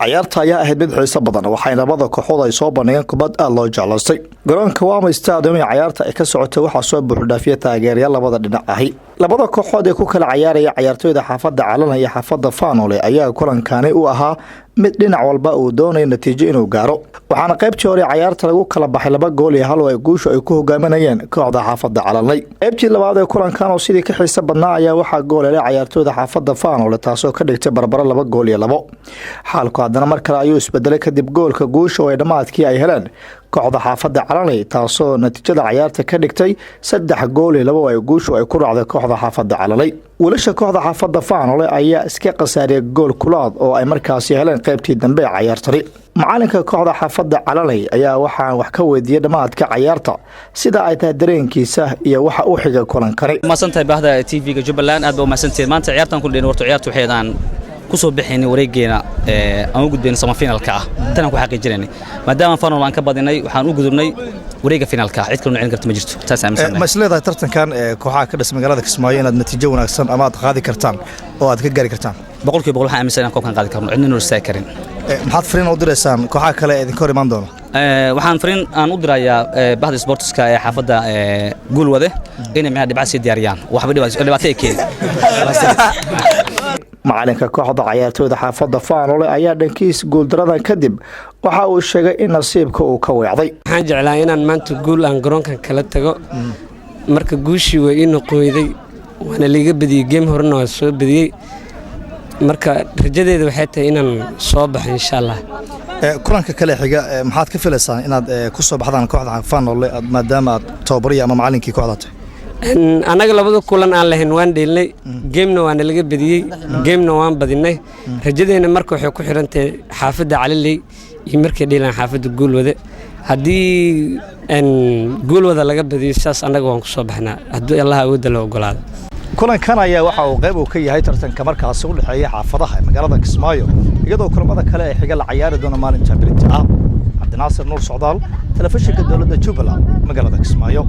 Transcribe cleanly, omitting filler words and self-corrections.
ciyaarta ayaa ahayd mid xiiso badan waxayna labada kooxood ay soo bandhigeen kubad aad loo jeclaystay garoonka Wama Stadium ee ciyaarta ay ka socotay waxaa soo buuxdhaafiyay taageerayaal labada dhinac ahi labada kooxood ee ku kala ciyaaraya ciyaartoyda xaafadda Calan iyo xaafadda Faanole ayaa kulankani u ahaa mid dhinac walba uu doonay natiijo inuu gaaro waxaana qaybtii hore ciyaarta lagu kala baxay 2 gool iyo 1 oo ay guusha ay ku hogaaminayeen kooxda xaafadda Calanay qaybtii labaad ee kulankan oo sidii ka xiiso badnaa ayaa waxaa gool helay ciyaartoyda xaafadda Faanole taasoo ka dhigtay barbaro 2 gool iyo 2 xaalku haddana mar kale ayuu isbedelay kadib goolka guusha oo ay dhamaadkii ay heleen kooxda xaafadda Calanay taasoo natiijada ciyaarta ka dhigtay 3 gool iyo 2 oo ay guusha ay ku raacday kooxda xaafadda Calanay wiilasha kooxda xaafadda Faanole ayaa iska qasaariyay gool kulaad oo ay markaasi heleen qaybtii dambe ee ciyaartani macalinka kooxda xaafadda Calanay ayaa waxaan wax ka weydiiyay dhamaadka ciyaarta sida ay tahay dareenkiisa iyo waxa uu xigay kulankani ma santahay bahda TV-ga Jubbaland aad baa ma santahay maanta ciyaartan ku dheen warto ciyaartu waxeedaan kusoo bixinay wareegeena aan u gudbeen semifinalka ah tan ku xaqiijinay maadaama Faanole aan ka badinay waxaan u gudubnay wareega finalka cid kale celin karto ma jirto taas aaminsan ma isleedahay tartankan kooxaha ka dhashay magaalada Kismaayo inaad natiijo wanaagsan ama aad qaadi kartaan oo aad ka gaari kartaan boqolkiiba boqol waxaan aaminsan inaan koobkan qaadi karno cidna noo istaagi karin maxaad fariin u direysaan kooxaha kale ee idin ka hor iman doona waxaan fariin aan u dirayaa bahda sportska ee xaafadda Guulwade inay maxaa dhibcaha si diyaariyaan waxba dhibaato ay keenin macalinka kooxda ciyaartoyda xaafadda Faanole ayaa dhankiis guul daradan kadib waxa uu sheegay in nasiibka uu ka weecday waxaan jeclaa inaan maanta guul aan garoonkan kala tago marka guushii way ii noqoyday waana liiga badiyay game horena waa soo badiyay marka rajadeedu waxay tahay inaan soo baxo insha Allah kulanka kale xiga maxaad ka filaysaan inaad ku soo baxdaan kooxda Faanole maadaama aad tababariya ama macalinkii kooxda tahay anaga labada kulan aan lahayn waan dheelnay game-na waana laga badiyay game-na waan badinay rajadeena marka waxay ku xirantahay xaafadda Calaley iyo markay dheelaan xaafadda Guulwade haddii Guulwade laga badiyo saas anaga waan ku soo baxnaa haddii Allah awood la ogolaado kulankan ayaa waxa uu qayb ka yahay tartanka markaas u dhaxeeya xaafadaha magaalada Kismaayo iyadoo kulamada kale ay xiga la ciyaari doona maalinta Berito Cabdinaasir Nuur Socdaal telefishinka dawladda Jubbaland magaalada Kismaayo